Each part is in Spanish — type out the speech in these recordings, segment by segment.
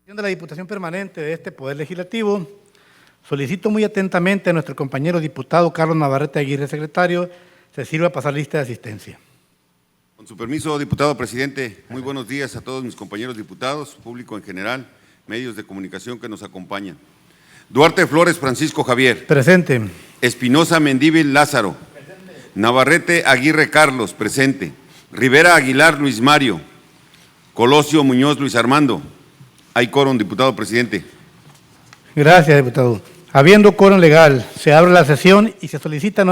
De la Diputación Permanente de este Poder Legislativo, solicito muy atentamente a nuestro compañero diputado Carlos Navarrete Aguirre, secretario, se sirva a pasar lista de asistencia. Con su permiso, diputado presidente, muy buenos días a todos mis compañeros diputados, público en general, medios de comunicación que nos acompañan. Duarte Flores Francisco Javier. Presente. Espinosa Mendívil Lázaro. Presente. Navarrete Aguirre Carlos, presente. Rivera Aguilar Luis Mario. Colosio Muñoz Luis Armando. Hay quórum, diputado presidente. Gracias, diputado. Habiendo quórum legal, se abre la sesión y se solicita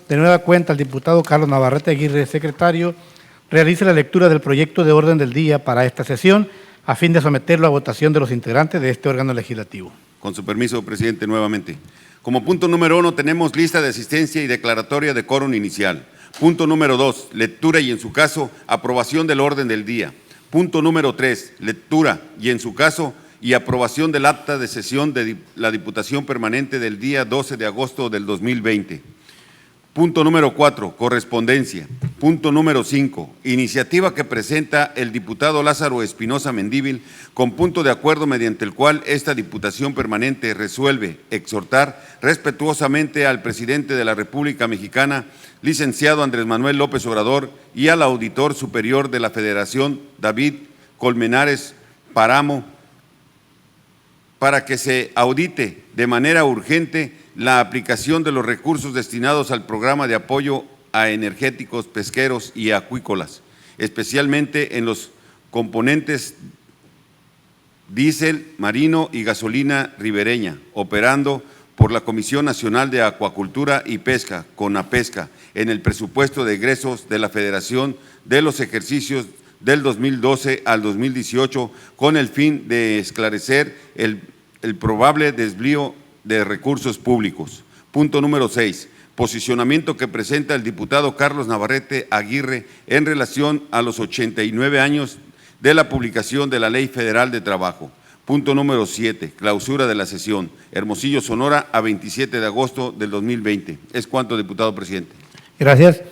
de nueva cuenta al diputado Carlos Navarrete Aguirre, secretario, realice la lectura del proyecto de orden del día para esta sesión a fin de someterlo a votación de los integrantes de este órgano legislativo. Con su permiso, presidente, nuevamente. Como punto número 1 tenemos lista de asistencia y declaratoria de quórum inicial. Punto número 2, lectura y en su caso, aprobación del orden del día. Punto número 3, lectura y en su caso, y aprobación del acta de sesión de la Diputación Permanente del día 12 de agosto del 2020. Punto número 4, correspondencia. Punto número 5, iniciativa que presenta el diputado Lázaro Espinosa Mendívil con punto de acuerdo mediante el cual esta Diputación Permanente resuelve exhortar respetuosamente al presidente de la República Mexicana, licenciado Andrés Manuel López Obrador, y al auditor superior de la Federación, David Colmenares Páramo, para que se audite de manera urgente la aplicación de los recursos destinados al programa de apoyo a energéticos, pesqueros y acuícolas, especialmente en los componentes diésel, marino y gasolina ribereña, operando por la Comisión Nacional de Acuacultura y Pesca, CONAPESCA, en el presupuesto de egresos de la Federación de los ejercicios del 2012 al 2018, con el fin de esclarecer el probable desvío de recursos públicos. Punto número 6, posicionamiento que presenta el diputado Carlos Navarrete Aguirre en relación a los 89 años de la publicación de la Ley Federal de Trabajo. Punto número 7, clausura de la sesión. Hermosillo, Sonora, a 27 de agosto del 2020. Es cuanto, diputado presidente. Gracias.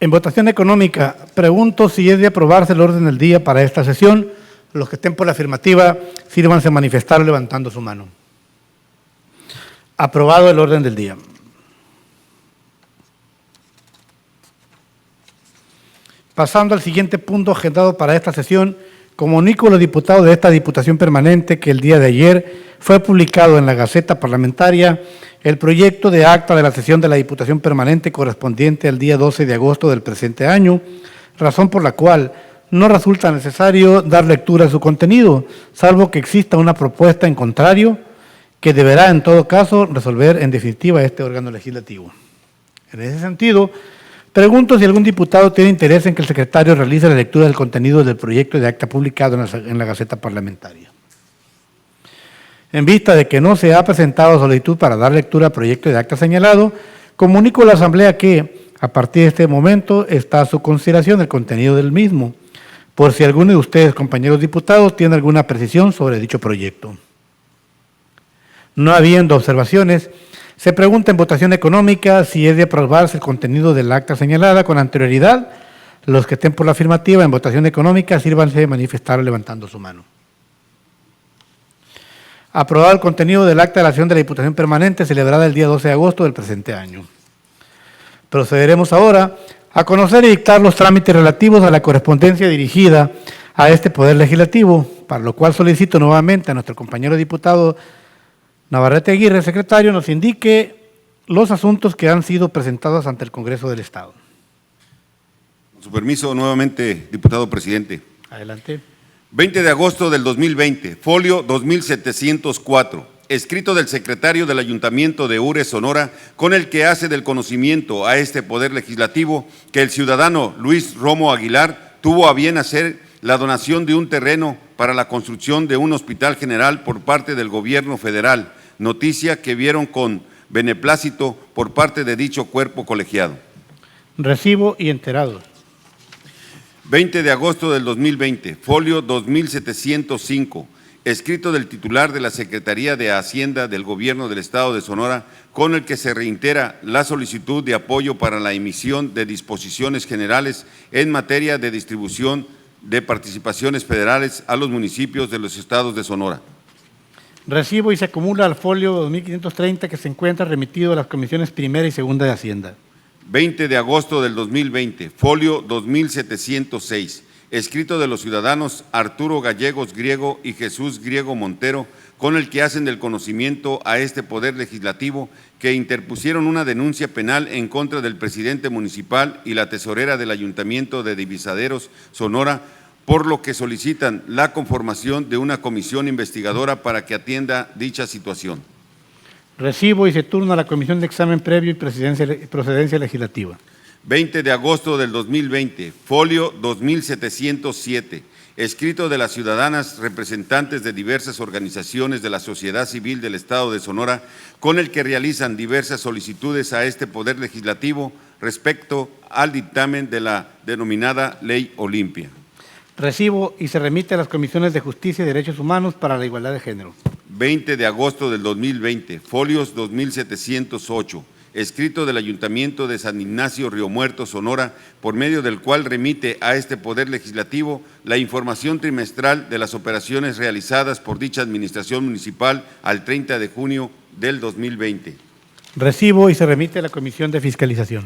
En votación económica, pregunto si es de aprobarse el orden del día para esta sesión. Los que estén por la afirmativa, sírvanse a manifestar levantando su mano. Aprobado el orden del día. Pasando al siguiente punto agendado para esta sesión, comunico a los diputados de esta Diputación Permanente que el día de ayer fue publicado en la Gaceta Parlamentaria el proyecto de acta de la sesión de la Diputación Permanente correspondiente al día 12 de agosto del presente año, razón por la cual no resulta necesario dar lectura a su contenido, salvo que exista una propuesta en contrario que deberá en todo caso resolver en definitiva este órgano legislativo. En ese sentido, pregunto si algún diputado tiene interés en que el secretario realice la lectura del contenido del proyecto de acta publicado en la Gaceta Parlamentaria. En vista de que no se ha presentado solicitud para dar lectura al proyecto de acta señalado, comunico a la Asamblea que, a partir de este momento, está a su consideración el contenido del mismo, por si alguno de ustedes, compañeros diputados, tiene alguna precisión sobre dicho proyecto. No habiendo observaciones, se pregunta en votación económica si es de aprobarse el contenido del acta señalada con anterioridad. Los que estén por la afirmativa en votación económica, sírvanse de manifestar levantando su mano. Aprobado el contenido del acta de la sesión de la Diputación Permanente celebrada el día 12 de agosto del presente año. Procederemos ahora a conocer y dictar los trámites relativos a la correspondencia dirigida a este Poder Legislativo, para lo cual solicito nuevamente a nuestro compañero diputado Navarrete Aguirre, secretario, nos indique los asuntos que han sido presentados ante el Congreso del Estado. Con su permiso, nuevamente, diputado presidente. Adelante. 20 de agosto del 2020, folio 2704, escrito del secretario del Ayuntamiento de Ures, Sonora, con el que hace del conocimiento a este Poder Legislativo que el ciudadano Luis Romo Aguilar tuvo a bien hacer la donación de un terreno para la construcción de un hospital general por parte del gobierno federal, noticia que vieron con beneplácito por parte de dicho cuerpo colegiado. Recibo y enterado. 20 de agosto del 2020, folio 2705, escrito del titular de la Secretaría de Hacienda del Gobierno del Estado de Sonora, con el que se reitera la solicitud de apoyo para la emisión de disposiciones generales en materia de distribución de participaciones federales a los municipios de los estados de Sonora. Recibo y se acumula al folio 2530 que se encuentra remitido a las comisiones primera y segunda de Hacienda. 20 de agosto del 2020, folio 2706, escrito de los ciudadanos Arturo Gallegos Griego y Jesús Griego Montero, con el que hacen del conocimiento a este Poder Legislativo que interpusieron una denuncia penal en contra del presidente municipal y la tesorera del Ayuntamiento de Divisaderos, Sonora, por lo que solicitan la conformación de una comisión investigadora para que atienda dicha situación. Recibo y se turna a la Comisión de Examen Previo y Procedencia Legislativa. 20 de agosto del 2020, folio 2707, escrito de las ciudadanas representantes de diversas organizaciones de la sociedad civil del Estado de Sonora, con el que realizan diversas solicitudes a este Poder Legislativo respecto al dictamen de la denominada Ley Olimpia. Recibo y se remite a las Comisiones de Justicia y Derechos Humanos para la Igualdad de Género. 20 de agosto del 2020, folios 2708, escrito del Ayuntamiento de San Ignacio Río Muerto, Sonora, por medio del cual remite a este Poder Legislativo la información trimestral de las operaciones realizadas por dicha administración municipal al 30 de junio del 2020. Recibo y se remite a la Comisión de Fiscalización.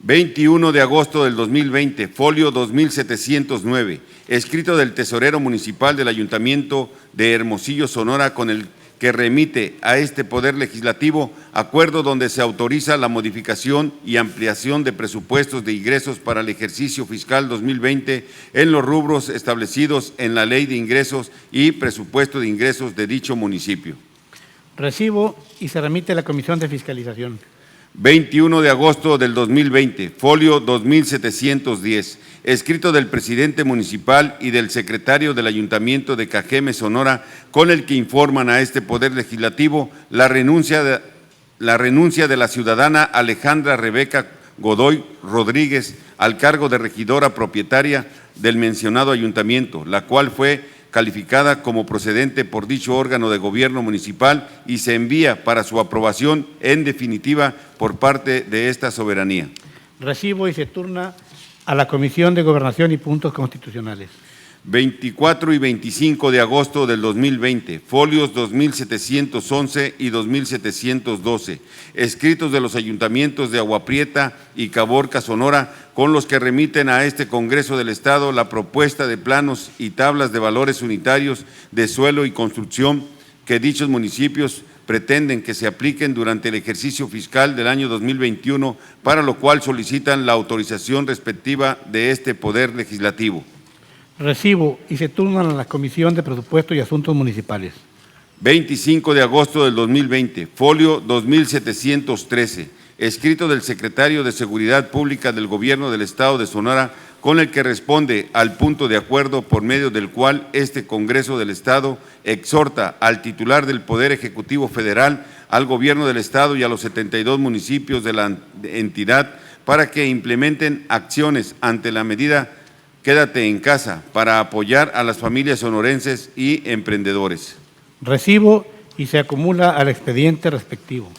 21 de agosto del 2020, folio 2709, escrito del tesorero municipal del Ayuntamiento de Hermosillo, Sonora, con el que remite a este Poder Legislativo acuerdo donde se autoriza la modificación y ampliación de presupuestos de ingresos para el ejercicio fiscal 2020 en los rubros establecidos en la Ley de Ingresos y Presupuesto de Ingresos de dicho municipio. Recibo y se remite a la Comisión de Fiscalización. 21 de agosto del 2020, folio 2710, escrito del presidente municipal y del secretario del Ayuntamiento de Cajeme, Sonora, con el que informan a este Poder Legislativo la renuncia de la ciudadana Alejandra Rebeca Godoy Rodríguez al cargo de regidora propietaria del mencionado ayuntamiento, la cual fue calificada como procedente por dicho órgano de gobierno municipal y se envía para su aprobación en definitiva por parte de esta soberanía. Recibo y se turna a la Comisión de Gobernación y Puntos Constitucionales. 24 y 25 de agosto del 2020, folios 2711 y 2712, escritos de los ayuntamientos de Agua Prieta y Caborca, Sonora, con los que remiten a este Congreso del Estado la propuesta de planos y tablas de valores unitarios de suelo y construcción que dichos municipios pretenden que se apliquen durante el ejercicio fiscal del año 2021, para lo cual solicitan la autorización respectiva de este Poder Legislativo. Recibo y se turnan a la Comisión de Presupuesto y Asuntos Municipales. 25 de agosto del 2020, folio 2713, escrito del secretario de Seguridad Pública del Gobierno del Estado de Sonora, con el que responde al punto de acuerdo por medio del cual este Congreso del Estado exhorta al titular del Poder Ejecutivo Federal, al Gobierno del Estado y a los 72 municipios de la entidad para que implementen acciones ante la medida Quédate en casa para apoyar a las familias sonorenses y emprendedores. Recibo y se acumula al expediente respectivo.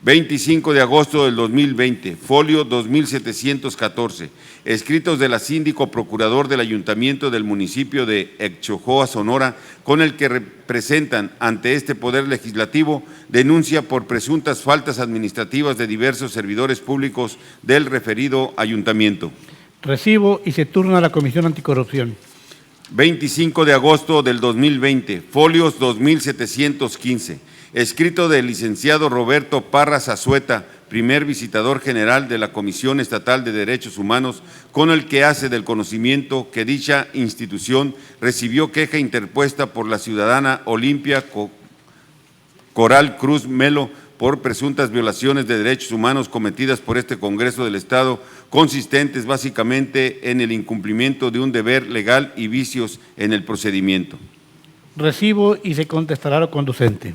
25 de agosto del 2020, folio 2714, escritos de la síndico procurador del Ayuntamiento del municipio de Exchojoa, Sonora, con el que representan ante este Poder Legislativo denuncia por presuntas faltas administrativas de diversos servidores públicos del referido ayuntamiento. Recibo y se turna a la Comisión Anticorrupción. 25 de agosto del 2020, folios 2715, escrito del licenciado Roberto Parra Zazueta, primer visitador general de la Comisión Estatal de Derechos Humanos, con el que hace del conocimiento que dicha institución recibió queja interpuesta por la ciudadana Olimpia Coral Cruz Melo por presuntas violaciones de derechos humanos cometidas por este Congreso del Estado, consistentes básicamente en el incumplimiento de un deber legal y vicios en el procedimiento. Recibo y se contestará lo conducente.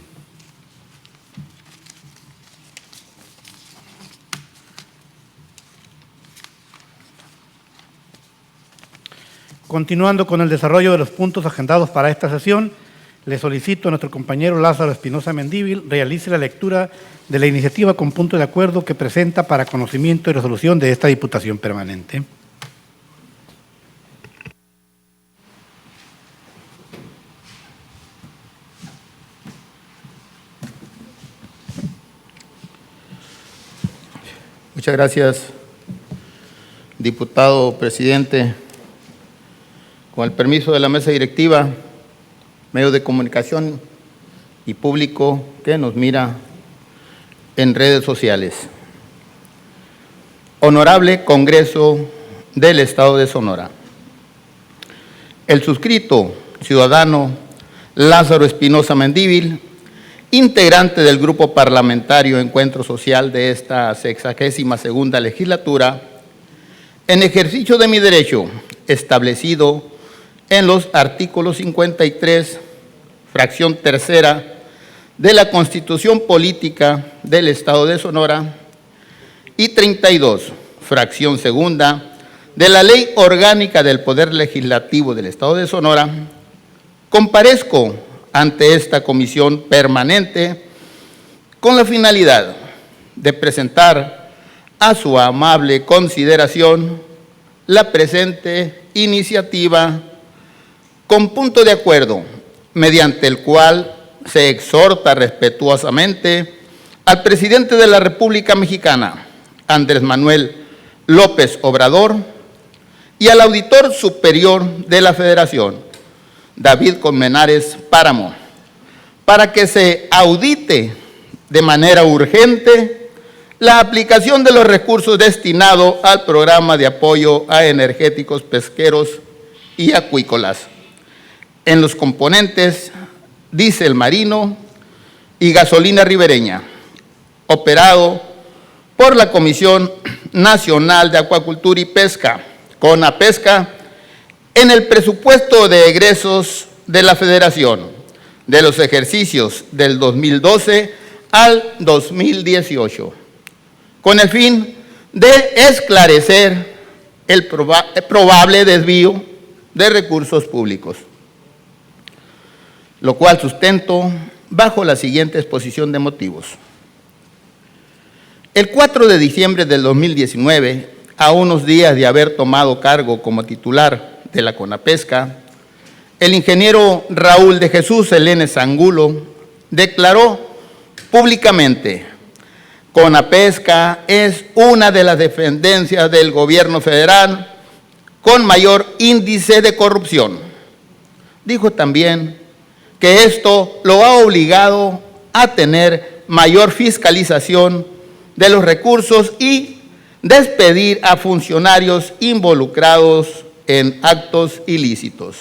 Continuando con el desarrollo de los puntos agendados para esta sesión, le solicito a nuestro compañero Lázaro Espinosa Mendívil realice la lectura de la iniciativa con punto de acuerdo que presenta para conocimiento y resolución de esta Diputación Permanente. Muchas gracias, diputado presidente. Con el permiso de la mesa directiva, medios de comunicación y público que nos mira en redes sociales. Honorable Congreso del Estado de Sonora. El suscrito ciudadano Lázaro Espinosa Mendívil, integrante del Grupo Parlamentario Encuentro Social de esta 62ª legislatura, en ejercicio de mi derecho establecido en los artículos 53, fracción tercera de la Constitución Política del Estado de Sonora y 32, fracción segunda de la Ley Orgánica del Poder Legislativo del Estado de Sonora, comparezco ante esta comisión permanente con la finalidad de presentar a su amable consideración la presente iniciativa con punto de acuerdo, mediante el cual se exhorta respetuosamente al presidente de la República Mexicana, Andrés Manuel López Obrador, y al auditor superior de la Federación, David Colmenares Páramo, para que se audite de manera urgente la aplicación de los recursos destinados al programa de apoyo a energéticos pesqueros y acuícolas en los componentes diésel marino y gasolina ribereña, operado por la Comisión Nacional de Acuacultura y Pesca, CONAPESCA, en el presupuesto de egresos de la Federación de los ejercicios del 2012 al 2018, con el fin de esclarecer el probable desvío de recursos públicos, lo cual sustento bajo la siguiente exposición de motivos. El 4 de diciembre del 2019, a unos días de haber tomado cargo como titular de la CONAPESCA, el ingeniero Raúl de Jesús Elenes Angulo declaró públicamente: CONAPESCA es una de las dependencias del gobierno federal con mayor índice de corrupción. Dijo también que esto lo ha obligado a tener mayor fiscalización de los recursos y despedir a funcionarios involucrados en actos ilícitos.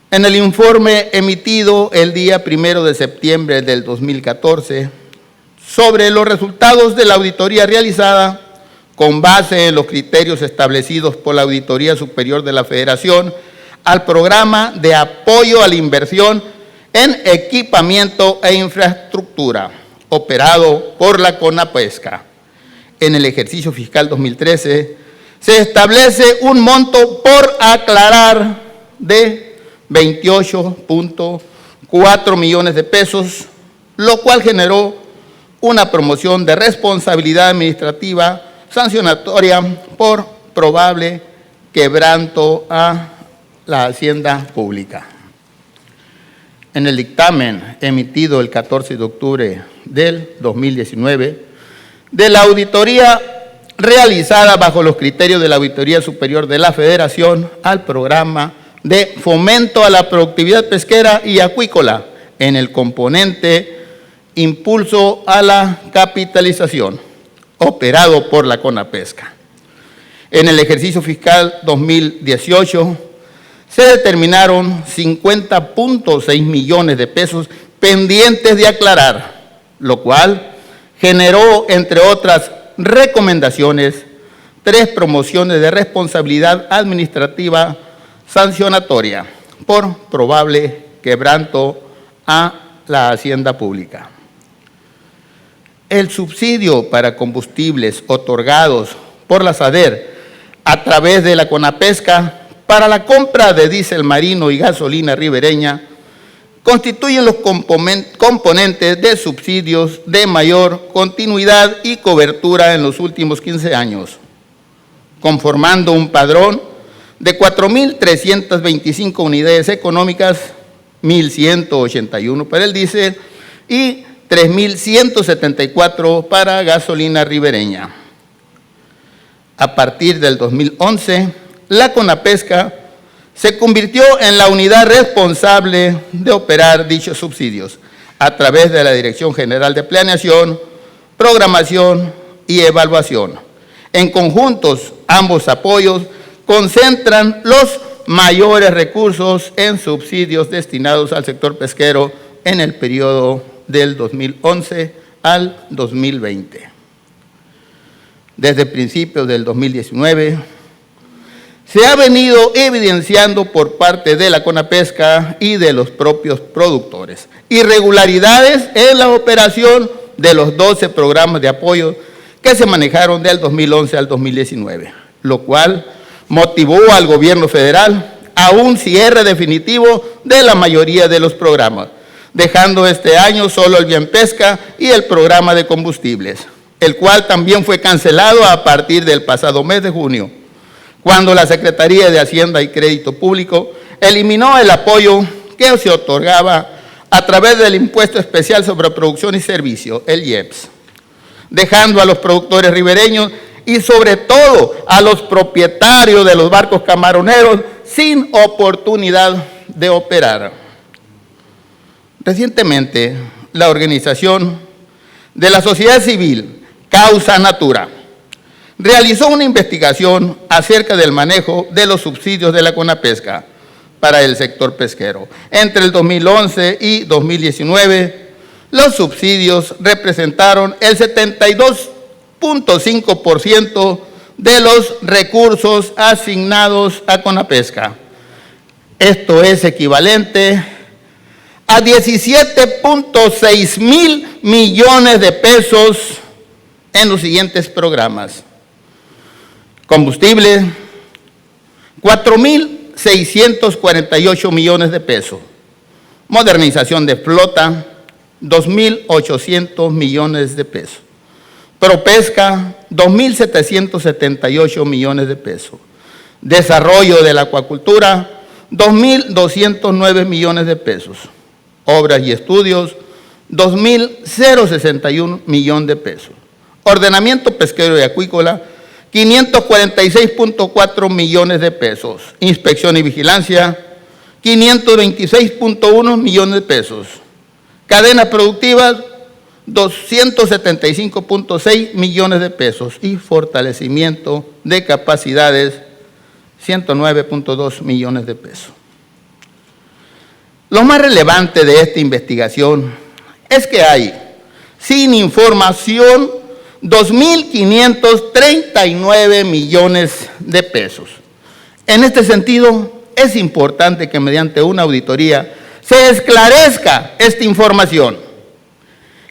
En el informe emitido el día 1 de septiembre del 2014 sobre los resultados de la auditoría realizada con base en los criterios establecidos por la Auditoría Superior de la Federación al programa de apoyo a la inversión en equipamiento e infraestructura operado por la CONAPESCA. En el ejercicio fiscal 2013 se establece un monto por aclarar de 28.4 millones de pesos, lo cual generó una promoción de responsabilidad administrativa sancionatoria por probable quebranto a la hacienda pública. En el dictamen emitido el 14 de octubre del 2019 de la auditoría realizada bajo los criterios de la Auditoría Superior de la Federación al programa de fomento a la productividad pesquera y acuícola en el componente impulso a la capitalización, operado por la CONAPESCA. En el ejercicio fiscal 2018 se determinaron 50.6 millones de pesos pendientes de aclarar, lo cual generó, entre otras recomendaciones, 3 promociones de responsabilidad administrativa sancionatoria por probable quebranto a la hacienda pública. El subsidio para combustibles otorgados por la SADER a través de la CONAPESCA para la compra de diésel marino y gasolina ribereña constituyen los componentes de subsidios de mayor continuidad y cobertura en los últimos 15 años, conformando un padrón de 4.325 unidades económicas, 1.181 para el diésel y 3.174 para gasolina ribereña. A partir del 2011, la CONAPESCA se convirtió en la unidad responsable de operar dichos subsidios a través de la Dirección General de Planeación, Programación y Evaluación. En conjuntos, ambos apoyos concentran los mayores recursos en subsidios destinados al sector pesquero en el periodo del 2011 al 2020. Desde principios del 2019, se ha venido evidenciando por parte de la CONAPESCA y de los propios productores irregularidades en la operación de los 12 programas de apoyo que se manejaron del 2011 al 2019, lo cual motivó al gobierno federal a un cierre definitivo de la mayoría de los programas, dejando este año solo el Bienpesca y el programa de combustibles, el cual también fue cancelado a partir del pasado mes de junio, cuando la Secretaría de Hacienda y Crédito Público eliminó el apoyo que se otorgaba a través del Impuesto Especial sobre Producción y Servicio, el IEPS, dejando a los productores ribereños y sobre todo a los propietarios de los barcos camaroneros sin oportunidad de operar. Recientemente, la organización de la sociedad civil Causa Natura realizó una investigación acerca del manejo de los subsidios de la CONAPESCA para el sector pesquero. Entre el 2011 y 2019, los subsidios representaron el 72.5% de los recursos asignados a CONAPESCA. Esto es equivalente a 17.6 mil millones de pesos en los siguientes programas. Combustible, 4.648 millones de pesos. Modernización de flota, 2.800 millones de pesos. Propesca, 2.778 millones de pesos. Desarrollo de la acuacultura, 2.209 millones de pesos. Obras y estudios, 2.061 millones de pesos. Ordenamiento pesquero y acuícola, 546.4 millones de pesos. Inspección y vigilancia, 526.1 millones de pesos. Cadenas productivas, 275.6 millones de pesos. Y fortalecimiento de capacidades, 109.2 millones de pesos. Lo más relevante de esta investigación es que hay, sin información, 2.539 millones de pesos. En este sentido, es importante que mediante una auditoría se esclarezca esta información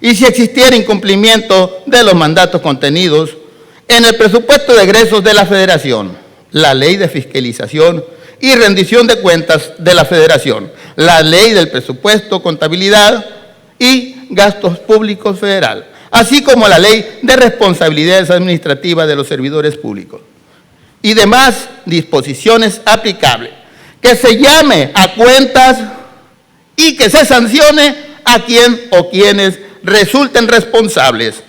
y si existiera incumplimiento de los mandatos contenidos en el presupuesto de egresos de la Federación, la Ley de Fiscalización y Rendición de Cuentas de la Federación, la Ley del Presupuesto, Contabilidad y Gastos Públicos Federal, así como la Ley de Responsabilidades Administrativas de los Servidores Públicos y demás disposiciones aplicables, que se llame a cuentas y que se sancione a quien o quienes resulten responsables.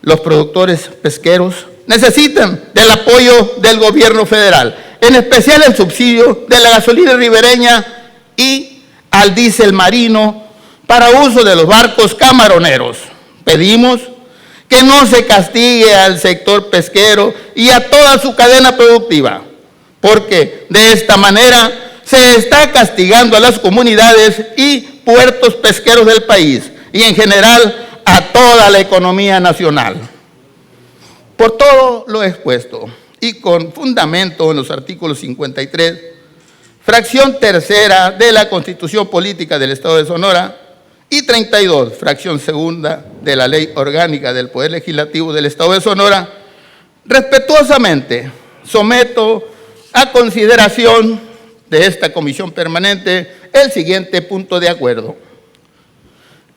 Los productores pesqueros necesitan del apoyo del gobierno federal, en especial el subsidio de la gasolina ribereña y al diésel marino para uso de los barcos camaroneros. Pedimos que no se castigue al sector pesquero y a toda su cadena productiva, porque de esta manera se está castigando a las comunidades y puertos pesqueros del país y en general a toda la economía nacional. Por todo lo expuesto y con fundamento en los artículos 53, fracción tercera de la Constitución Política del Estado de Sonora, y 32, fracción segunda de la Ley Orgánica del Poder Legislativo del Estado de Sonora, respetuosamente someto a consideración de esta comisión permanente el siguiente punto de acuerdo.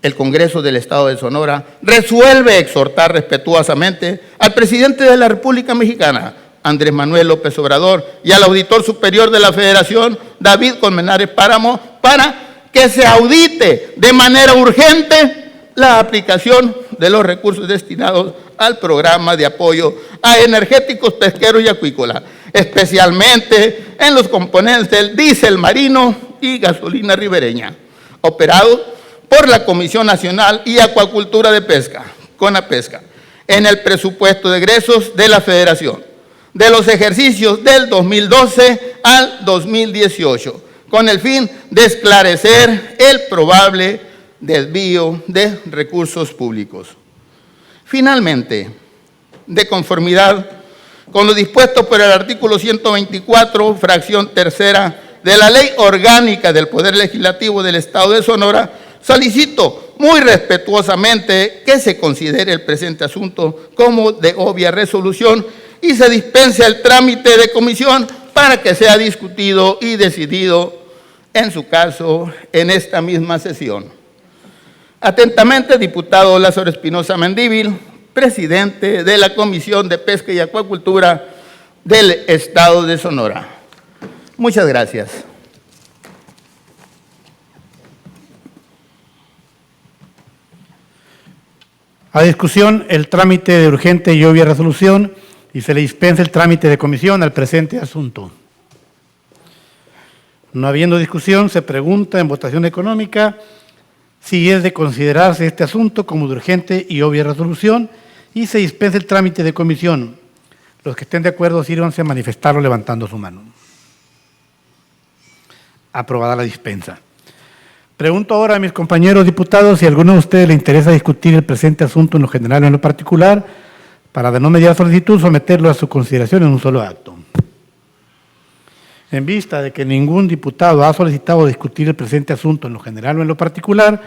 El Congreso del Estado de Sonora resuelve exhortar respetuosamente al presidente de la República Mexicana, Andrés Manuel López Obrador, y al auditor superior de la Federación, David Colmenares Páramo, para que se audite de manera urgente la aplicación de los recursos destinados al programa de apoyo a energéticos pesqueros y acuícolas, especialmente en los componentes del diésel marino y gasolina ribereña, operados por la Comisión Nacional y Acuacultura de Pesca, CONAPESCA, en el presupuesto de egresos de la Federación, de los ejercicios del 2012 al 2018, con el fin de esclarecer el probable desvío de recursos públicos. Finalmente, de conformidad con lo dispuesto por el artículo 124, fracción tercera de la Ley Orgánica del Poder Legislativo del Estado de Sonora, solicito muy respetuosamente que se considere el presente asunto como de obvia resolución y se dispense el trámite de comisión para que sea discutido y decidido, en su caso, en esta misma sesión. Atentamente, diputado Lázaro Espinosa Mendívil, presidente de la Comisión de Pesca y Acuacultura del Estado de Sonora. Muchas gracias. A discusión el trámite de urgente y obvia resolución y se le dispensa el trámite de comisión al presente asunto. No habiendo discusión, se pregunta en votación económica si es de considerarse este asunto como de urgente y obvia resolución y se dispensa el trámite de comisión. Los que estén de acuerdo, sírvanse a manifestarlo levantando su mano. Aprobada la dispensa. Pregunto ahora a mis compañeros diputados si a alguno de ustedes le interesa discutir el presente asunto en lo general o en lo particular, para de no mediar solicitud someterlo a su consideración en un solo acto. En vista de que ningún diputado ha solicitado discutir el presente asunto en lo general o en lo particular,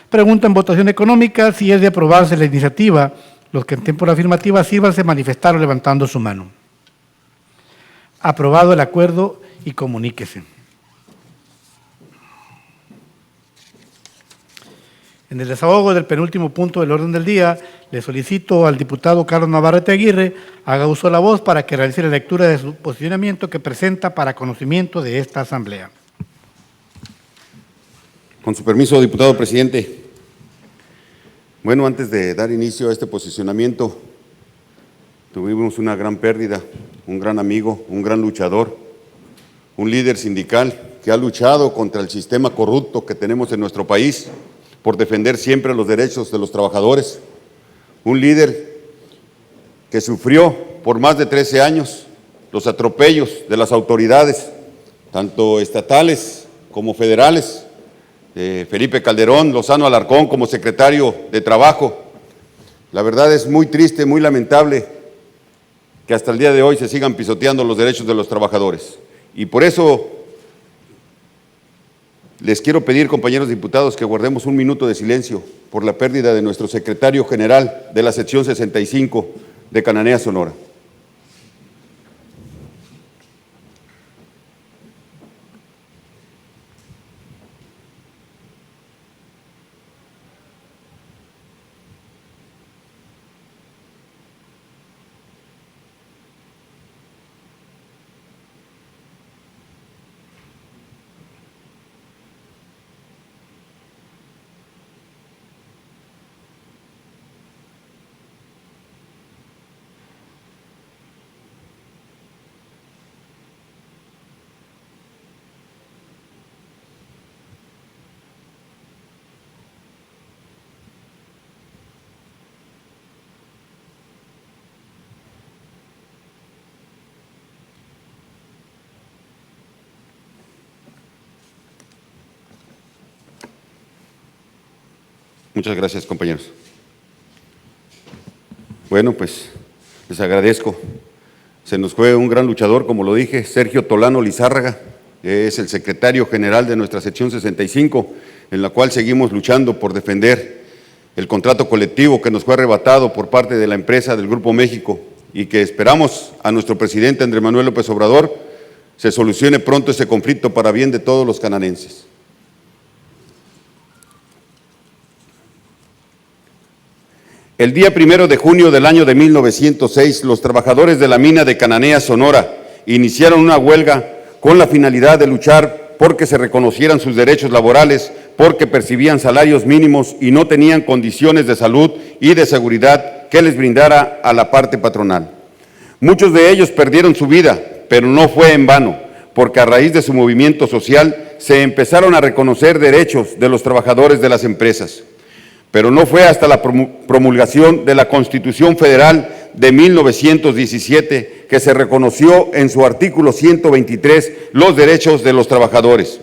pregunta en votación económica si es de aprobarse la iniciativa. Los que estén por afirmativa, sírvanse a manifestarlo levantando su mano. Aprobado el acuerdo y comuníquese. En el desahogo del penúltimo punto del orden del día, le solicito al diputado Carlos Navarrete Aguirre haga uso de la voz para que realice la lectura de su posicionamiento que presenta para conocimiento de esta Asamblea. Con su permiso, diputado presidente. Bueno, antes de dar inicio a este posicionamiento, tuvimos una gran pérdida, un gran amigo, un gran luchador, un líder sindical que ha luchado contra el sistema corrupto que tenemos en nuestro país por defender siempre los derechos de los trabajadores, un líder que sufrió por más de 13 años los atropellos de las autoridades, tanto estatales como federales, Felipe Calderón, Lozano Alarcón como secretario de Trabajo. La verdad es muy triste, muy lamentable que hasta el día de hoy se sigan pisoteando los derechos de los trabajadores. Y por eso les quiero pedir, compañeros diputados, que guardemos un minuto de silencio por la pérdida de nuestro secretario general de la sección 65 de Cananea, Sonora. Muchas gracias, compañeros. Bueno, pues les agradezco. Se nos fue un gran luchador, como lo dije, Sergio Tolano Lizárraga, que es el secretario general de nuestra sección 65, en la cual seguimos luchando por defender el contrato colectivo que nos fue arrebatado por parte de la empresa del Grupo México y que esperamos a nuestro presidente Andrés Manuel López Obrador se solucione pronto ese conflicto para bien de todos los cananenses. El día 1 de junio del año de 1906, los trabajadores de la mina de Cananea, Sonora, iniciaron una huelga con la finalidad de luchar porque se reconocieran sus derechos laborales, porque percibían salarios mínimos y no tenían condiciones de salud y de seguridad que les brindara a la parte patronal. Muchos de ellos perdieron su vida, pero no fue en vano, porque a raíz de su movimiento social se empezaron a reconocer derechos de los trabajadores de las empresas. Pero no fue hasta la promulgación de la Constitución Federal de 1917 que se reconoció en su artículo 123 los derechos de los trabajadores.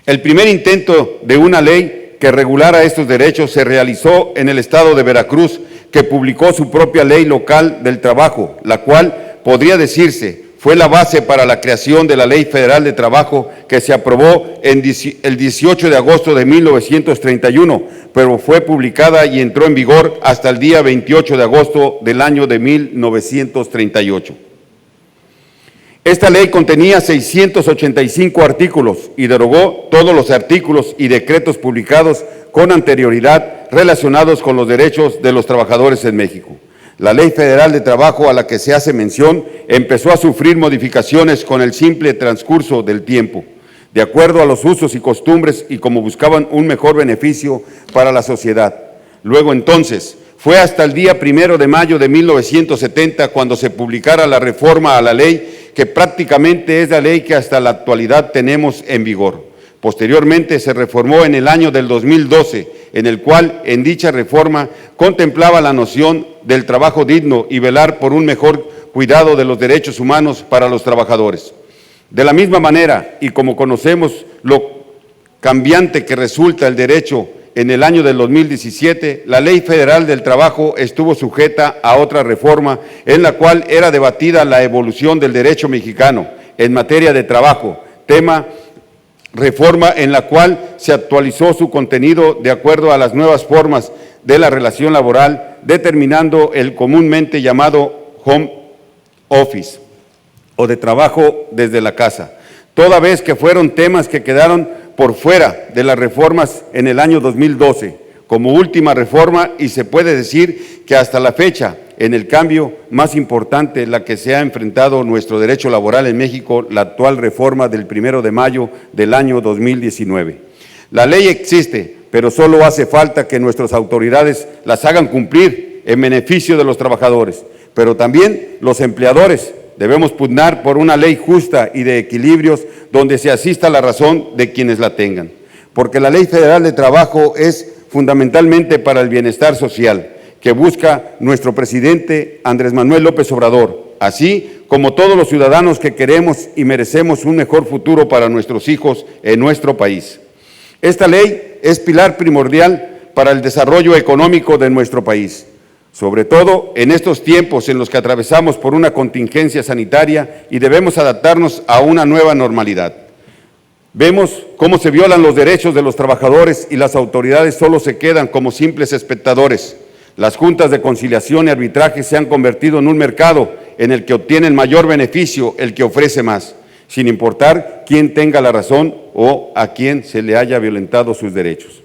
El primer intento de una ley que regulara estos derechos se realizó en el estado de Veracruz, que publicó su propia ley local del trabajo, la cual, podría decirse, fue la base para la creación de la Ley Federal de Trabajo, que se aprobó el 18 de agosto de 1931, pero fue publicada y entró en vigor hasta el día 28 de agosto del año de 1938. Esta ley contenía 685 artículos y derogó todos los artículos y decretos publicados con anterioridad relacionados con los derechos de los trabajadores en México. La Ley Federal de Trabajo, a la que se hace mención, empezó a sufrir modificaciones con el simple transcurso del tiempo, de acuerdo a los usos y costumbres y como buscaban un mejor beneficio para la sociedad. Luego entonces, fue hasta el día 1 de mayo de 1970 cuando se publicara la reforma a la ley, que prácticamente es la ley que hasta la actualidad tenemos en vigor. Posteriormente se reformó en el año del 2012, en el cual en dicha reforma contemplaba la noción del trabajo digno y velar por un mejor cuidado de los derechos humanos para los trabajadores. De la misma manera, y como conocemos lo cambiante que resulta el derecho en el año del 2017, la Ley Federal del Trabajo estuvo sujeta a otra reforma en la cual era debatida la evolución del derecho mexicano en materia de trabajo, reforma en la cual se actualizó su contenido de acuerdo a las nuevas formas de la relación laboral, determinando el comúnmente llamado home office o de trabajo desde la casa, toda vez que fueron temas que quedaron por fuera de las reformas en el año 2012 como última reforma, y se puede decir que hasta la fecha, en el cambio más importante la que se ha enfrentado nuestro derecho laboral en México, la actual reforma del 1 de mayo del año 2019. La ley existe, pero solo hace falta que nuestras autoridades las hagan cumplir en beneficio de los trabajadores, pero también los empleadores. Debemos pugnar por una ley justa y de equilibrios donde se asista la razón de quienes la tengan, porque la Ley Federal de Trabajo es fundamentalmente para el bienestar social que busca nuestro presidente Andrés Manuel López Obrador, así como todos los ciudadanos que queremos y merecemos un mejor futuro para nuestros hijos en nuestro país. Esta ley es pilar primordial para el desarrollo económico de nuestro país, sobre todo en estos tiempos en los que atravesamos por una contingencia sanitaria y debemos adaptarnos a una nueva normalidad. Vemos cómo se violan los derechos de los trabajadores y las autoridades solo se quedan como simples espectadores. Las juntas de conciliación y arbitraje se han convertido en un mercado en el que obtienen mayor beneficio el que ofrece más, sin importar quién tenga la razón o a quién se le haya violentado sus derechos.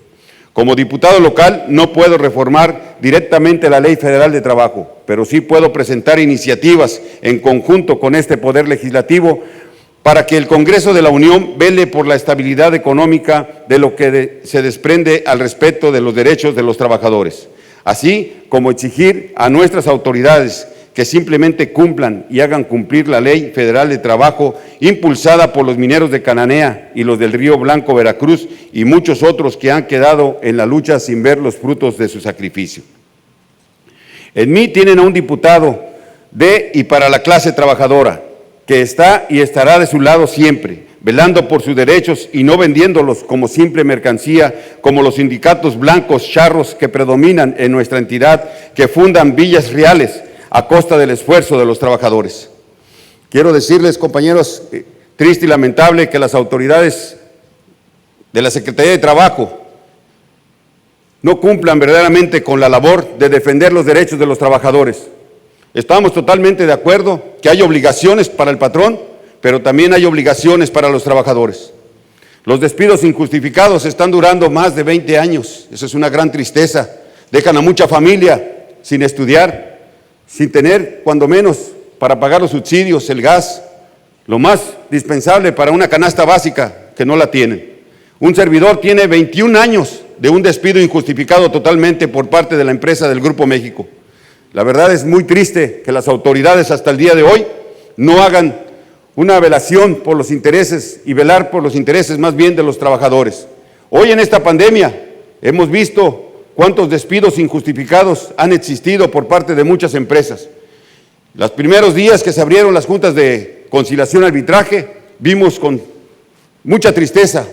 Como diputado local no puedo reformar directamente la Ley Federal de Trabajo, pero sí puedo presentar iniciativas en conjunto con este Poder Legislativo para que el Congreso de la Unión vele por la estabilidad económica de lo que se desprende al respecto de los derechos de los trabajadores, así como exigir a nuestras autoridades que simplemente cumplan y hagan cumplir la Ley Federal de Trabajo impulsada por los mineros de Cananea y los del Río Blanco, Veracruz, y muchos otros que han quedado en la lucha sin ver los frutos de su sacrificio. En mí tienen a un diputado de y para la clase trabajadora, que está y estará de su lado siempre, velando por sus derechos y no vendiéndolos como simple mercancía, como los sindicatos blancos charros que predominan en nuestra entidad, que fundan villas reales a costa del esfuerzo de los trabajadores. Quiero decirles, compañeros, triste y lamentable que las autoridades de la Secretaría de Trabajo no cumplan verdaderamente con la labor de defender los derechos de los trabajadores. Estamos totalmente de acuerdo que hay obligaciones para el patrón, pero también hay obligaciones para los trabajadores. Los despidos injustificados están durando más de 20 años, eso es una gran tristeza. Dejan a mucha familia sin estudiar, sin tener, cuando menos, para pagar los subsidios, el gas. Lo más dispensable para una canasta básica que no la tienen. Un servidor tiene 21 años de un despido injustificado totalmente por parte de la empresa del Grupo México. La verdad es muy triste que las autoridades hasta el día de hoy no hagan una velación por los intereses y velar por los intereses más bien de los trabajadores. Hoy en esta pandemia hemos visto cuántos despidos injustificados han existido por parte de muchas empresas. Los primeros días que se abrieron las juntas de conciliación y arbitraje, vimos con mucha tristeza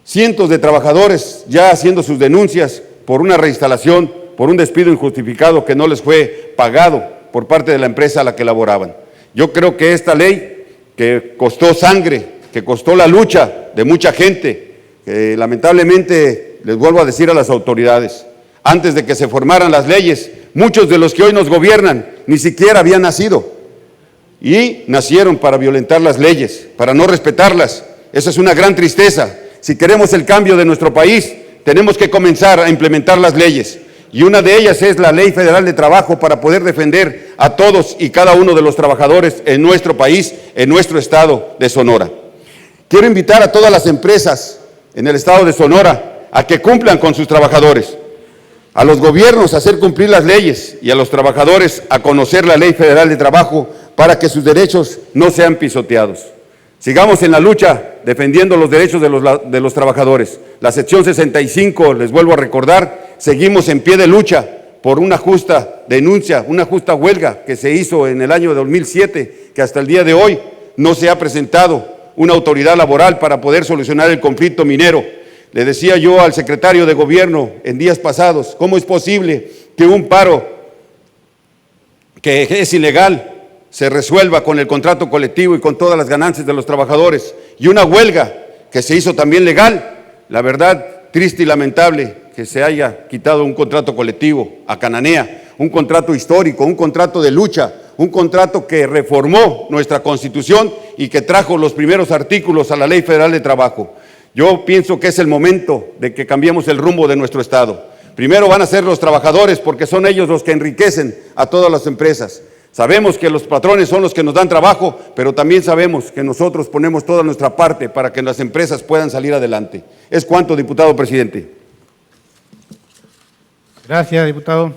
cientos de trabajadores ya haciendo sus denuncias por una reinstalación, por un despido injustificado que no les fue pagado por parte de la empresa a la que laboraban. Yo creo que esta ley, que costó sangre, que costó la lucha de mucha gente, que lamentablemente les vuelvo a decir a las autoridades, antes de que se formaran las leyes, muchos de los que hoy nos gobiernan ni siquiera habían nacido y nacieron para violentar las leyes, para no respetarlas. Esa es una gran tristeza. Si queremos el cambio de nuestro país, tenemos que comenzar a implementar las leyes. Y una de ellas es la Ley Federal de Trabajo para poder defender a todos y cada uno de los trabajadores en nuestro país, en nuestro estado de Sonora. Quiero invitar a todas las empresas en el estado de Sonora a que cumplan con sus trabajadores, a los gobiernos a hacer cumplir las leyes y a los trabajadores a conocer la Ley Federal de Trabajo para que sus derechos no sean pisoteados. Sigamos en la lucha defendiendo los derechos de los trabajadores. La sección 65, les vuelvo a recordar, seguimos en pie de lucha por una justa denuncia, una justa huelga que se hizo en el año 2007, que hasta el día de hoy no se ha presentado una autoridad laboral para poder solucionar el conflicto minero. Le decía yo al secretario de Gobierno en días pasados, ¿cómo es posible que un paro que es ilegal se resuelva con el contrato colectivo y con todas las ganancias de los trabajadores, y una huelga que se hizo también legal? La verdad, triste y lamentable que se haya quitado un contrato colectivo a Cananea, un contrato histórico, un contrato de lucha, un contrato que reformó nuestra Constitución y que trajo los primeros artículos a la Ley Federal de Trabajo. Yo pienso que es el momento de que cambiemos el rumbo de nuestro Estado. Primero van a ser los trabajadores, porque son ellos los que enriquecen a todas las empresas. Sabemos que los patrones son los que nos dan trabajo, pero también sabemos que nosotros ponemos toda nuestra parte para que las empresas puedan salir adelante. Es cuanto, diputado presidente. Gracias, diputado.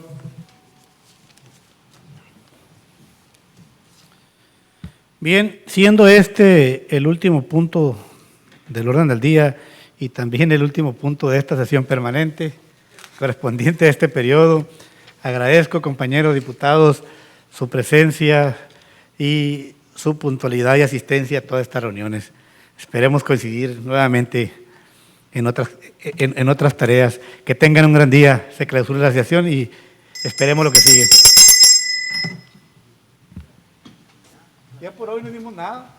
Bien, siendo este el último punto del orden del día y también el último punto de esta sesión permanente correspondiente a este periodo, agradezco, compañeros diputados, su presencia y su puntualidad y asistencia a todas estas reuniones. Esperemos coincidir nuevamente en otras tareas. Que tengan un gran día. Se clausura la sesión y esperemos lo que sigue. Ya por hoy no vimos nada.